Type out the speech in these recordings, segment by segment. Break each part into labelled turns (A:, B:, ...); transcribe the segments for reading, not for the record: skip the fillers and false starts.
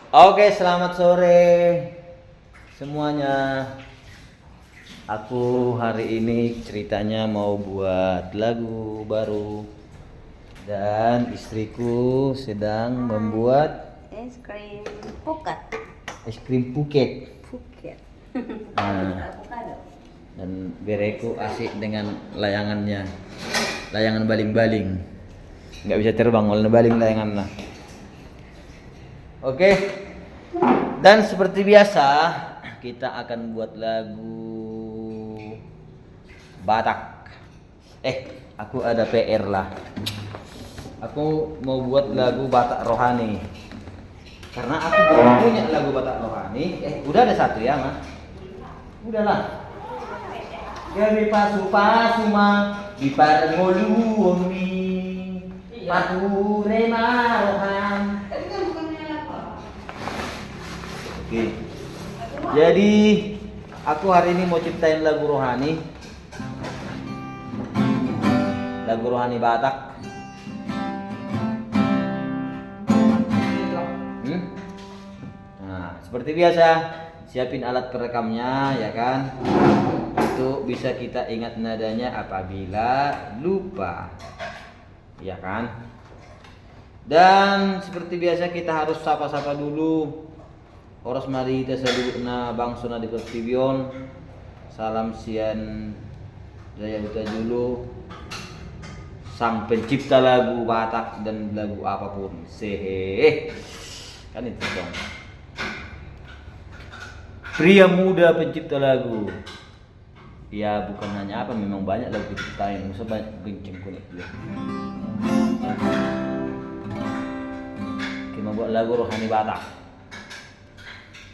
A: Oke, selamat sore semuanya. Aku hari ini ceritanya mau buat lagu baru dan istriku sedang membuat
B: Es krim pukat.
A: es krim Phuket.
B: Phuket.
A: Nah,
B: Avocado.
A: dan bereku asik dengan layangannya, layangan baling-baling. Nggak bisa terbang kalau baling layangan lah. Oke, dan seperti biasa kita akan buat lagu Batak. Aku ada PR lah. Aku mau buat lagu Batak Rohani. Karena aku belum punya lagu Batak Rohani. Udah ada satu ya, Mas? Udahlah. Gawe pasu-pasu mah di parngoluomi. Pature marohan. Oke. Jadi aku hari ini mau ciptain lagu rohani. Lagu rohani Batak. Nah, seperti biasa, siapin alat perekamnya ya kan. Itu bisa kita ingat nadanya apabila lupa. Ya kan? Dan seperti biasa kita harus sapa-sapa dulu. Oras mari kita saludna bangsona di Pertibion. Salam sian Jaya Huta Julu. Sang pencipta lagu Batak dan lagu apapun. Sehe. Kan itu dong. Pria muda pencipta lagu. Ya bukan hanya apa, memang banyak lagu diciptain. Masa banyak genceng kulit dia. Kita buat lagu rohani Batak.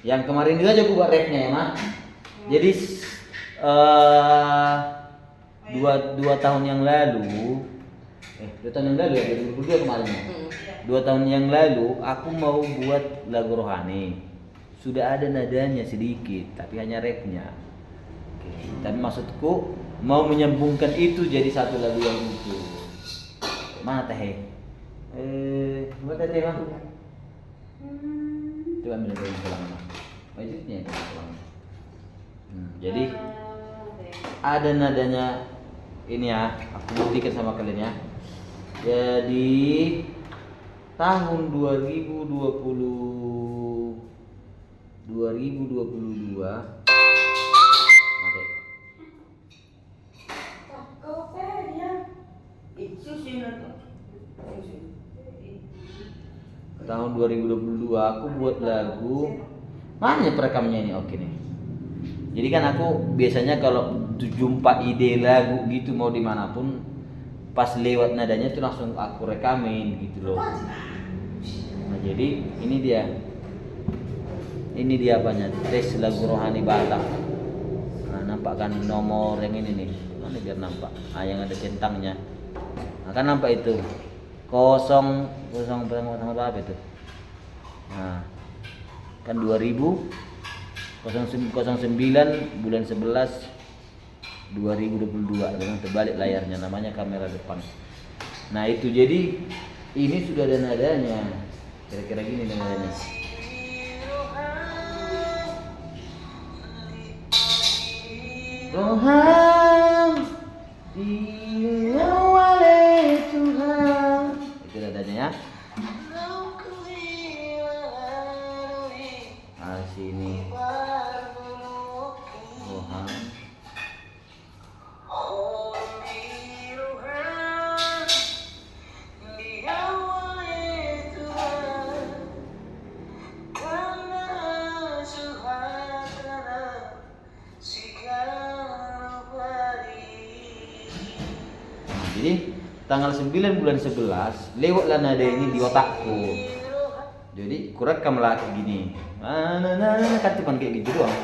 A: Yang kemarin juga aja gue buat rapnya ya Mas. Jadi dua tahun yang lalu, 2022 kemarin ya. 2 tahun yang lalu aku mau buat lagu rohani. Sudah ada nadanya sedikit, tapi hanya rapnya. Oke. Tapi maksudku mau menyambungkan itu jadi satu lagu yang utuh. Mana teh? Buat teh Mas. Coba ambil dari pulang. Wajibnya itu pulang. Jadi ada nadanya ini ya, aku buktikan sama kalian ya. Jadi tahun 2022 tahun 2022 aku buat lagu. Mana perekamnya ini? Oke nih. Jadi kan aku biasanya kalau jumpa ide lagu gitu mau dimanapun, pas lewat nadanya tuh langsung aku rekamin gitu loh. Nah jadi ini dia apanya, tes lagu rohani Batak. Nah nampak kan nomor yang ini nih, mana biar nampak, yang ada centangnya. Nah kan nampak itu kosong berapa itu. Nah kan 2009 bulan 11 2022, dengan terbalik layarnya, namanya kamera depan. Nah itu jadi ini sudah ada nadanya, kira-kira gini nadanya. Tuhan diawali Tuhan, itu nadanya ya. Sini Tuhan jadi tanggal 9 bulan 11 lewatlah nada ini di otakku. Jadi kurekam lah kayak gini. Kan cuma kayak gitu doang.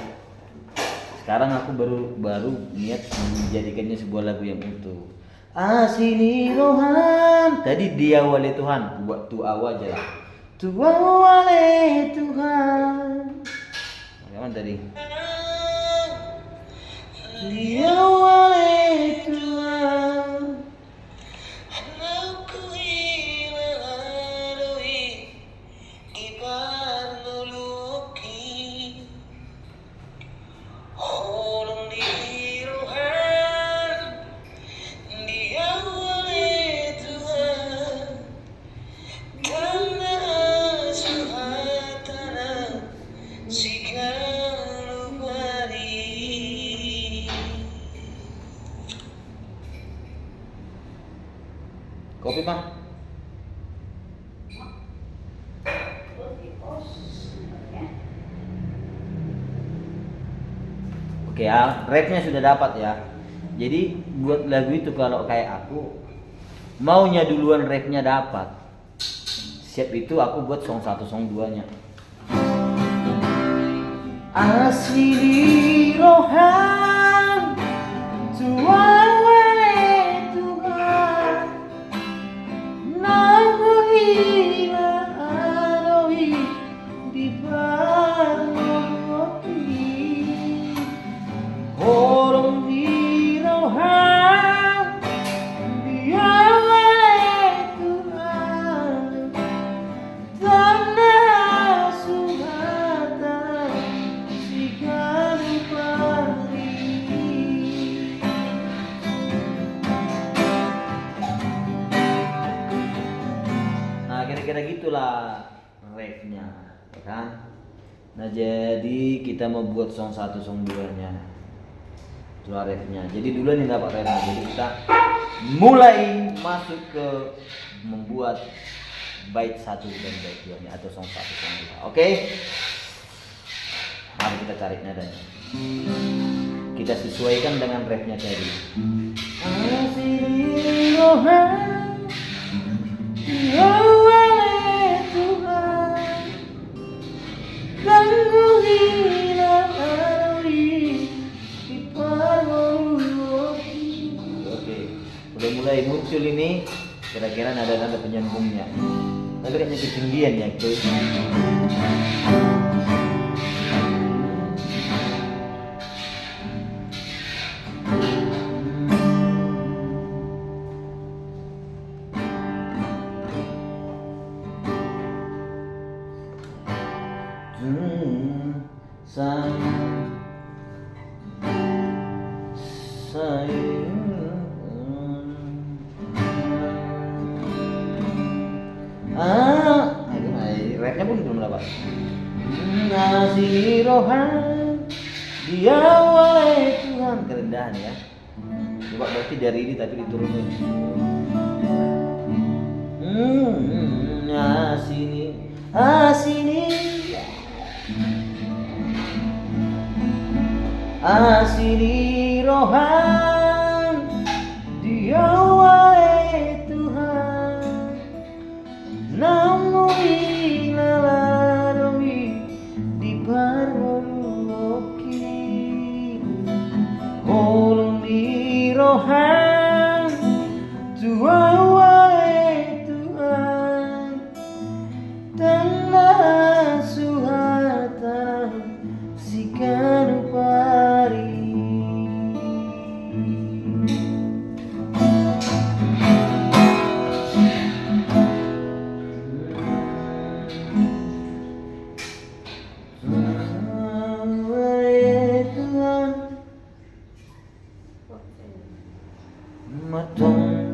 A: Sekarang aku baru niat menjadikannya sebuah lagu yang utuh. Asini rohan. Tadi diawali Tuhan, buat tu awal aja lah. Tu awali Tuhan. Bagaimana tadi? Diawali Tuhan. Oke ya, rapnya sudah dapat ya. Jadi buat lagu itu kalau kayak aku maunya duluan rapnya dapat. Siap itu aku buat song 1 song 2-nya. Asli rohan Tuhan Tuhan Namu hila arohi di parmoti Orang di rohan Dia Tuhan Tanah sugatan Sikanu pari. Nah kira-kira gitulah refnya ya kan. Nah jadi kita mau buat song 1 song 2-nya. Itulah refnya. Jadi dulu nih dapat refnya. Jadi kita mulai masuk ke membuat bait 1 dan bait 2-nya atau song 1 song 2. Oke? Mari kita cari nadanya. Kita sesuaikan dengan refnya tadi. Asli rohan Tuhan Gangguhina arwi di parmoti. Oke, udah mulai muncul ini kira-kira nada-nada penyambungnya. Tapi kayaknya ketinggian ya itu. Sayang rapnya pun belum dapat. Ngasih rohan dia oleh Tuhan, kerendahan ya. Coba berarti dari ini tapi diturunin. Asini rohan dia oleh Tuhan namu inalaromi di parmoti holong di rohan Tuhan oleh Tuhan tanah suhatan sikanu pari. Matong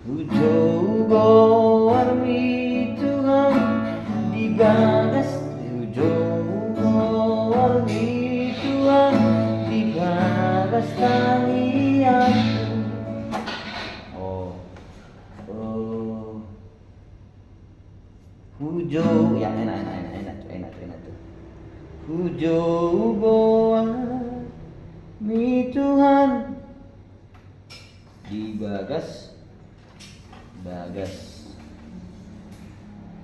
A: Ujo warmi Tuhan di bagas Ujo warmi Tuhan di bagas tangianku. Ujo yang enak tuh. Ujo warmi Tuhan di bagas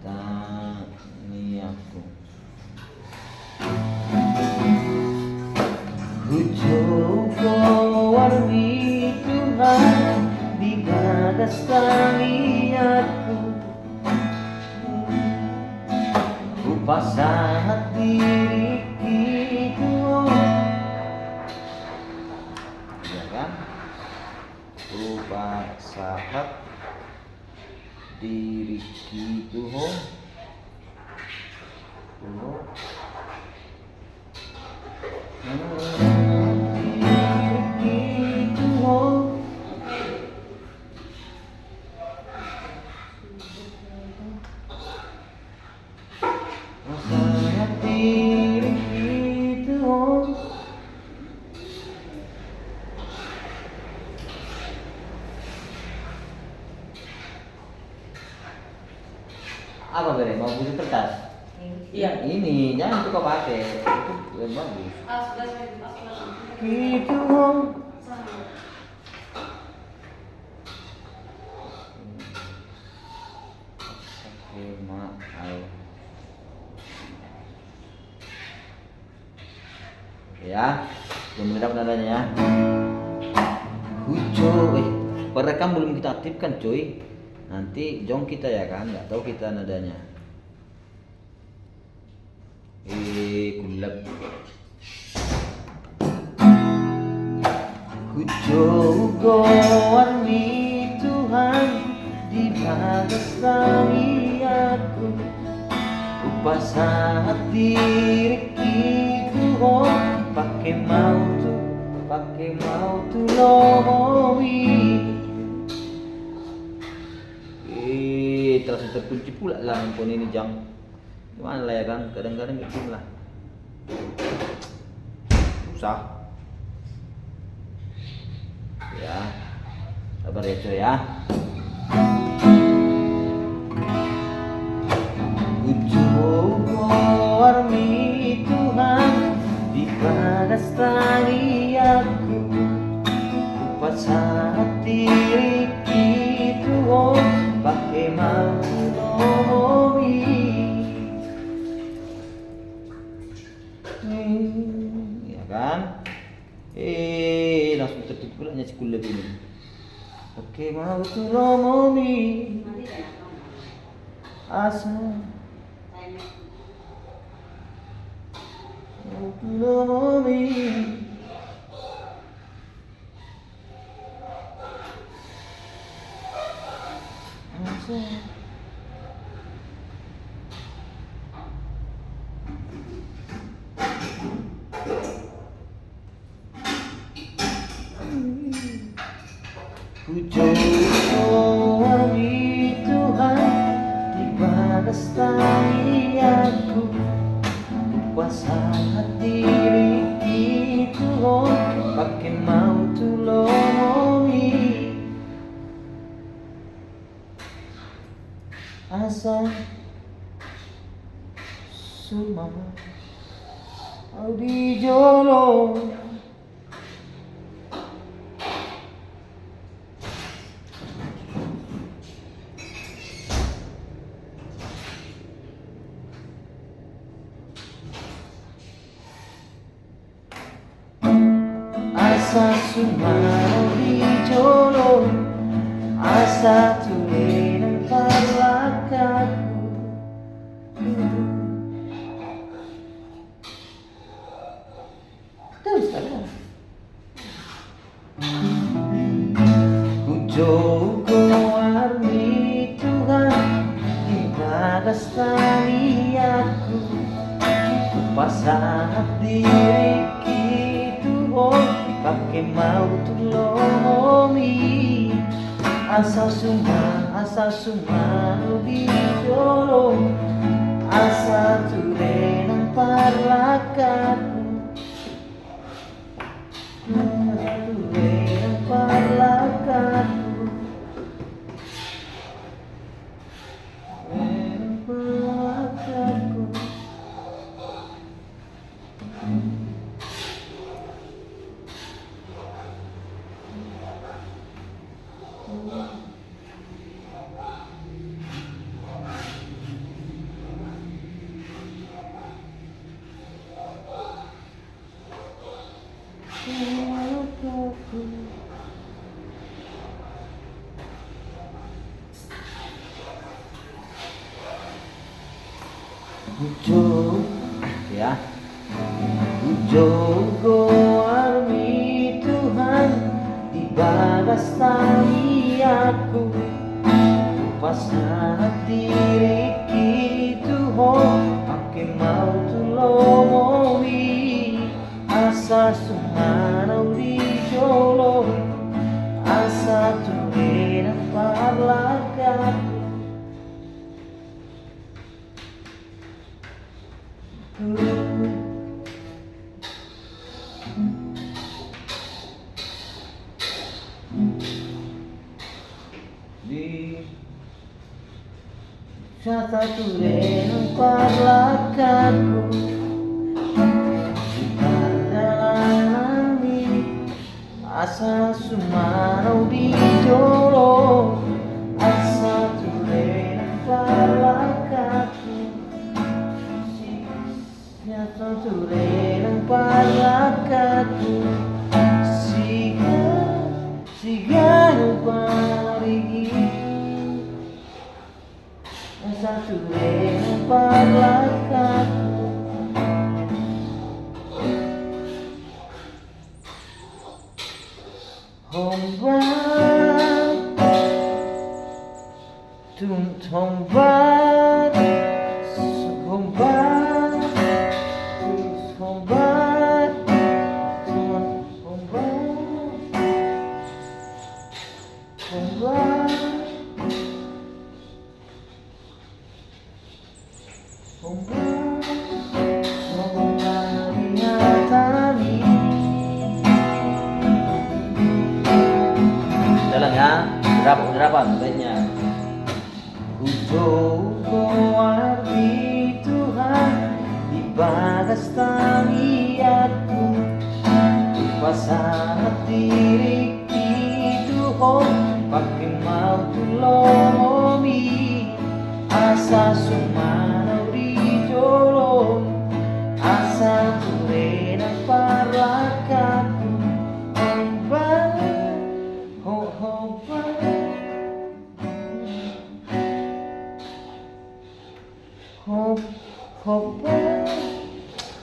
A: taniaku. Hujogo warmi Tuhan di bagas taniaku. Ku pasangat diri itu, ya kan? Ku pasangat diri itu apa bere mau butuh kertas?
C: Iya.
A: Ini jangan tuh kau pakai. Itu yang bagus. Gitu. Ya, belum mengedap nadanya ya. Cuy, perekam belum kita aktifkan cuy. Nanti jong kita ya kan, nggak tahu kita nadanya. Kulap. Ku coba warni Tuhan di bagas tangi aku. Ku pasang diri itu pakai mau tu lomowi. Terasa terkunci pula lah handphone ini jang. Gimana lah ya kan, kadang-kadang gitu lah. Susah. Ya, sabar ya coy ya. Warmi Tuhan di bagas tangi aku. Kupas hati itu pakai mau lomowi. Ya kan? Langsung tertutup pula nya sekolah ini. Pakai mau lomowi. Asa lomowi. Ku coba Tuhan di bagas tangi aku. Kuasa hati itu pakai mau tu lomowi. Asa suma audi jolo. Asa sumano di jolo, asa tuloy ng palakad ko. Terus talaga. Ku jogo warmi Tuhan di bagas tangi aku. Ku pasang diri pakai mau tu lomowi. Asa suma di jolo, asa ture ng parlakatku. Ture ng parlakatku. Ujo ya, ujogo armi Tuhan di bagas tangi aku. Pas diri itu pakai mau tu lomowi. Asa sumanaw di jolo, asa tuloy ng parlakad. Di satu renung parlakaku Dalam asa sumarau di jolo asa tu renung parlakaku satu renung parlakaku siga parigi satu renung parlakaku Hombat jalan ya, berapa baiknya. Ujo arti Tuhan di bagas tangiatku pasangat diri Tuhan pakai mau tulomi asa sumanau di jolong asa turena parlakaku Hoba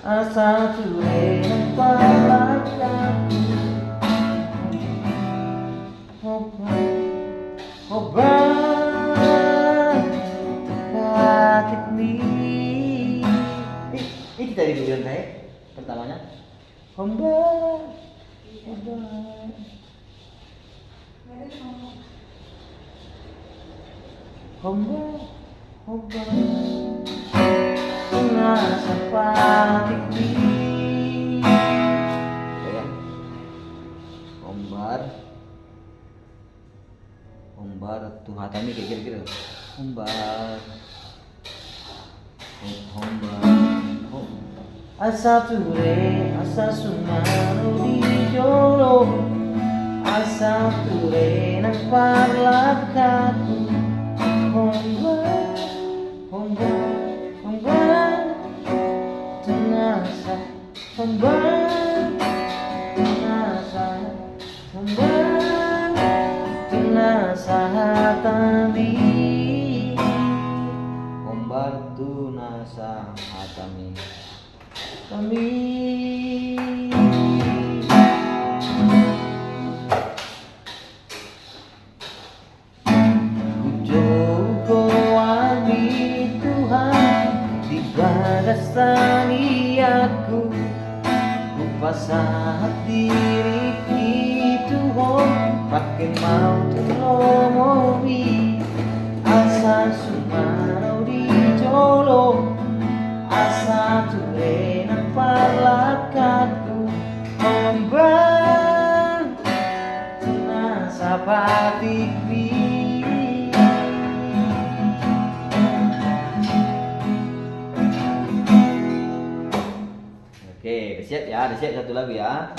A: asa turena parlakaku Hoba patik nih ini dari bulan saya pertamanya Hoba Hoba nasa patik nih Hombar tuh hatami kayak kira-kira Hombar asa ture asa sumanu di jolo asa ture nang parlakaku Hombar tenasa hatami Hombar tunasa hatami kami Ujogo ami Tuhan di bagas tangiatku pasangat diri Tuhan pakai mau tulomi asa sumarau di jolo asa turena parlakaku Hombar nasa patik Oke, siap ya, siap satu lagu ya.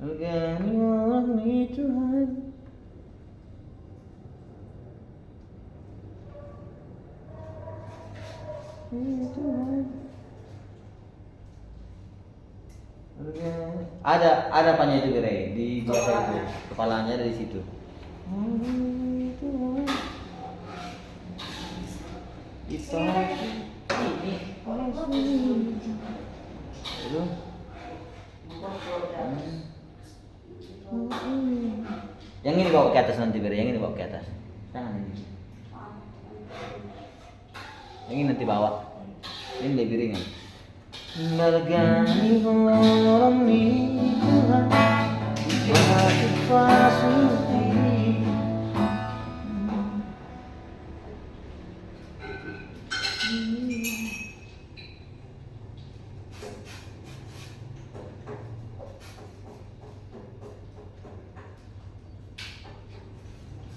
A: Organi Tuhan Ada apanya itu Bire? Di belakang itu. Kepalanya dari situ. Itu. Itu. Yang ini bawa ke atas nanti Bire, yang ini bawa ke atas. Jangan ini. Yang ini nanti bawa. Ini lebih ringan. Mergani orang Tuhan Wahai pasuti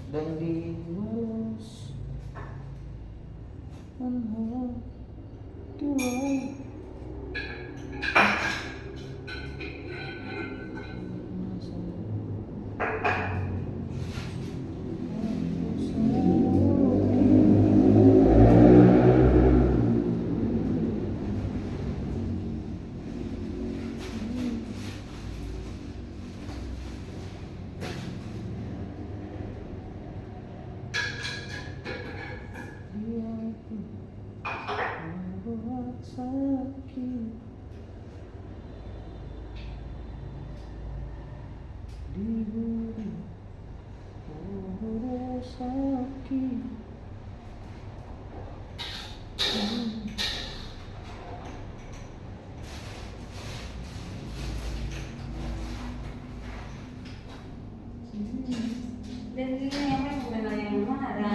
A: dan dibalas Tuhan.
B: Dan ini yang bukan yang mana ada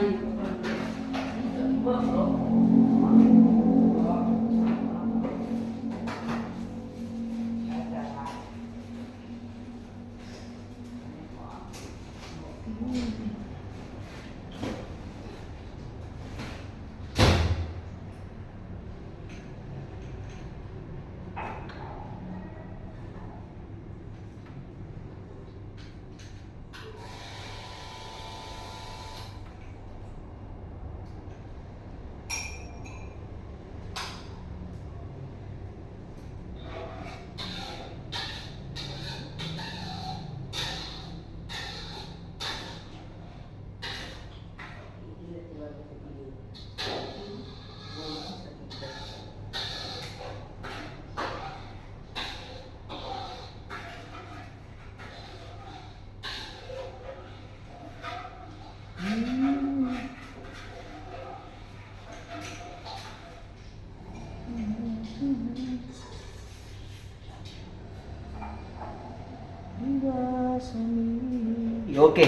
A: Oke,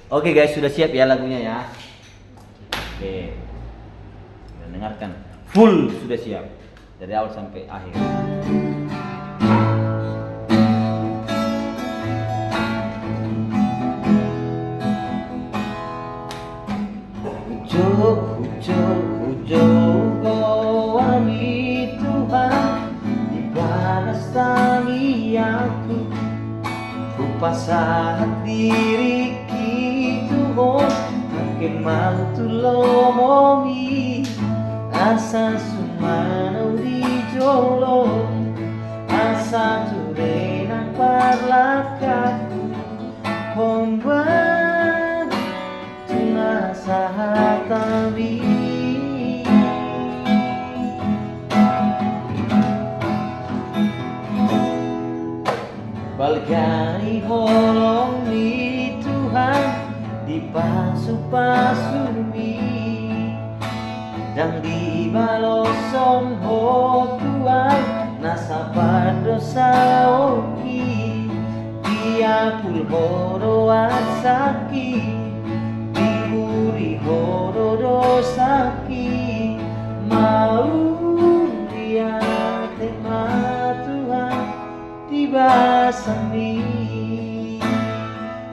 A: oke guys, sudah siap ya lagunya ya. Oke, kita dengarkan full, sudah siap dari awal sampai akhir. Ujuk wangi Tuhan di balas tangi aku rupa saat diri gitu makin mantu lomongi asa sumano di jolo asa turena parlaka homban tuna sahatami Balgani holong ni Tuhan di pasu-pasumi dan di balosom ho Tuhan nasabad dosa oki dia pul horo asaki diburi horo dosaki mau dia tema Tuhan dibasami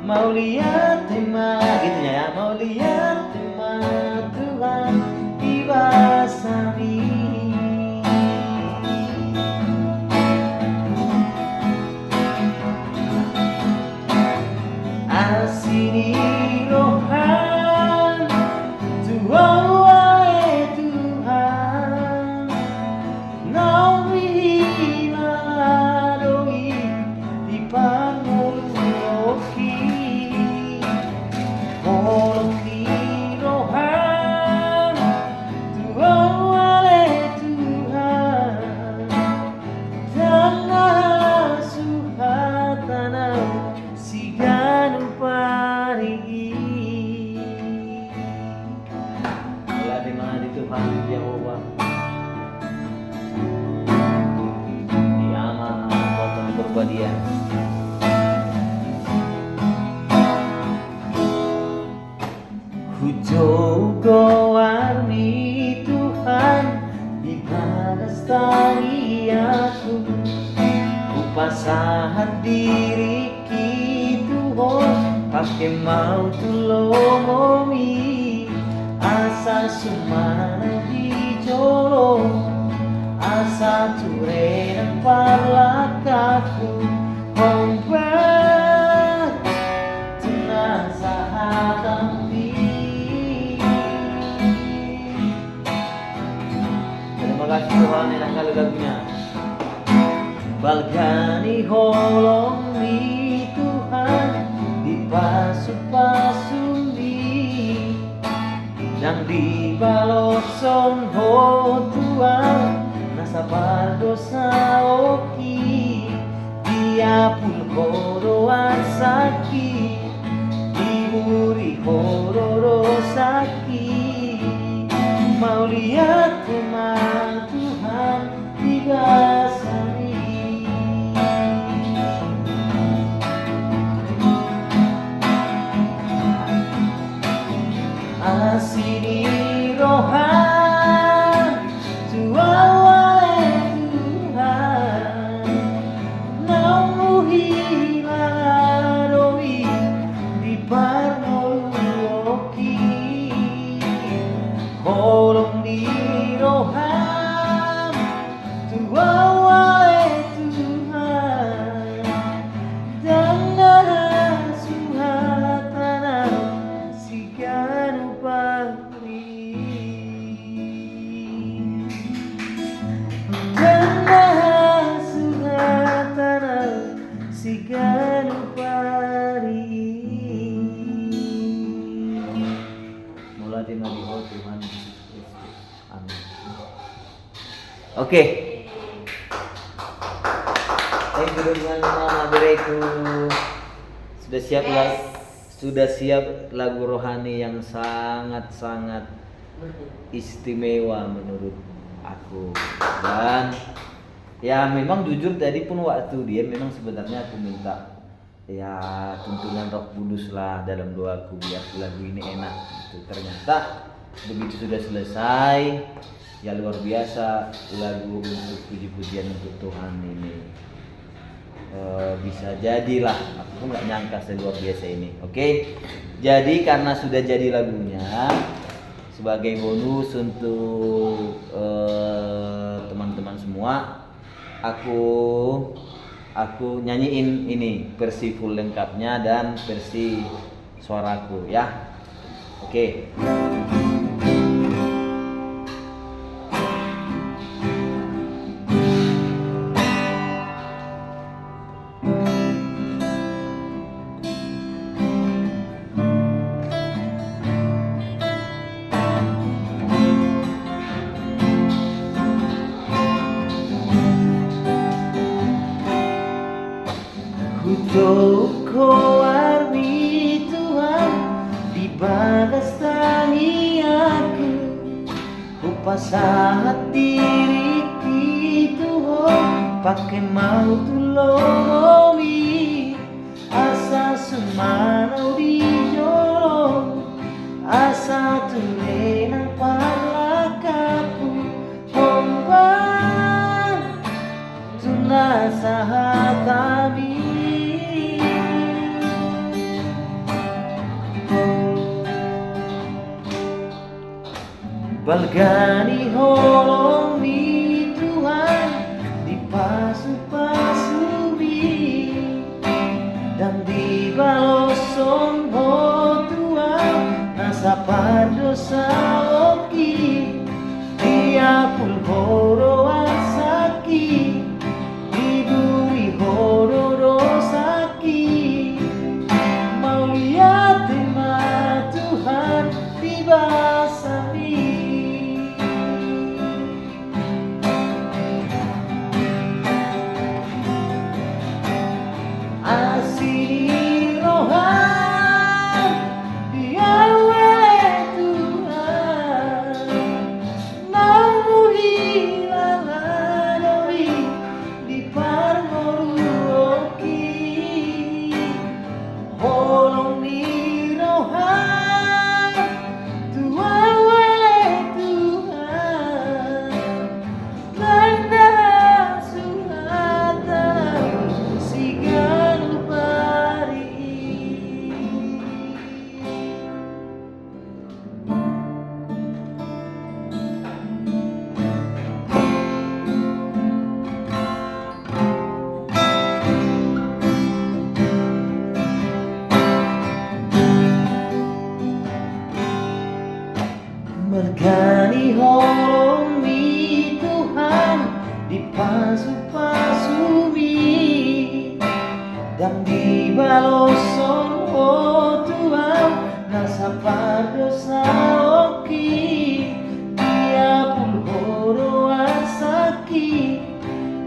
A: mau lihat tema gitu ya mau lihat tema Tuhan dibasami asini rohan Tuhan wae Tuhan nawi ladoi dia. Hujogo warni Tuhan di bagas tangi aku, upasahat diri gitu pakai mau tulomi asa sumana di jolo asa turenan parlakaku kombat tenasa hatambi. Terima kasih Tuhan yang kali lagunya. Balgani holong ni Tuhan di pasu-pasu di dan di balosong ho Tuhan nasabar dosa oki dia pun koroan saki diburi hororo saki mau lihat teman Tuhan di basari. Asini rohan tuawae Tuhan namuhi laroi di parnoloki holong di rohan tuawae Tuhan dan suhatana sigan pari dan suhatana sigan pari. Mulai dari Tuhan Yesus Kristus. Amin. Oke. Thank you dengan Mama Bereku. Sudah siap lagu rohani yang sangat-sangat istimewa menurut aku. Dan ya memang jujur tadi pun waktu dia memang sebenarnya aku minta ya tuntunan Roh Kudus lah dalam doaku biar lagu ini enak gitu. Ternyata begitu sudah selesai ya luar biasa lagu untuk puji-pujian untuk Tuhan ini. Bisa jadilah aku nggak nyangka seluar biasa ini. Oke, jadi karena sudah jadi lagunya sebagai bonus untuk teman-teman semua aku nyanyiin ini versi full lengkapnya dan versi suaraku ya. Oke. Toko warni Tuhan di bagas tangi aku, upasahat diri gitu pakai mau tulomi asa semanau di jolo asa tulena parlakaku kompan tunasa hatabi. Balgani holong ni Tuhan di pasu-pasu bi dan di balosong ho Tuhan nasapar dosa oki dia pun horo asaki diburi horo saki mau lihat tema Tuhan di basari. Asini rohan diawe Tuhan namuhi laladoi di parmolu dan di baloson oh Tuhan nasapa dosa oki dia pun horo asaki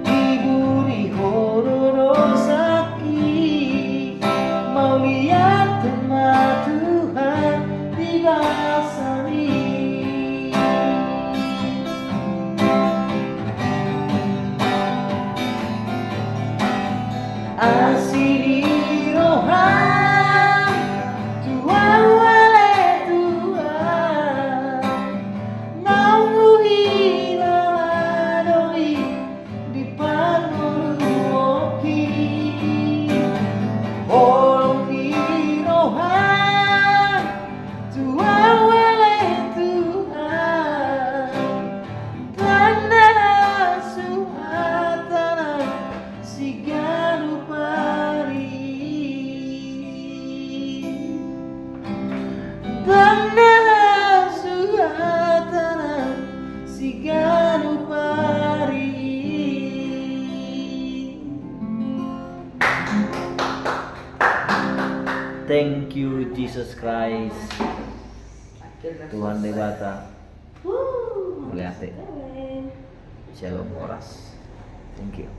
A: diburi horo dosaki mau lihat tema Tuhan di basari asiri rohan Tuhan wale Tuhan nauhi ladoi di panuruoki olong di rohan Tuhan wale Tuhan tanah suhatana siganu tanah suhatana siganu pari. Thank you Jesus Christ. Tuhan Dewata. Boleh ate. Shalom oras. Thank you.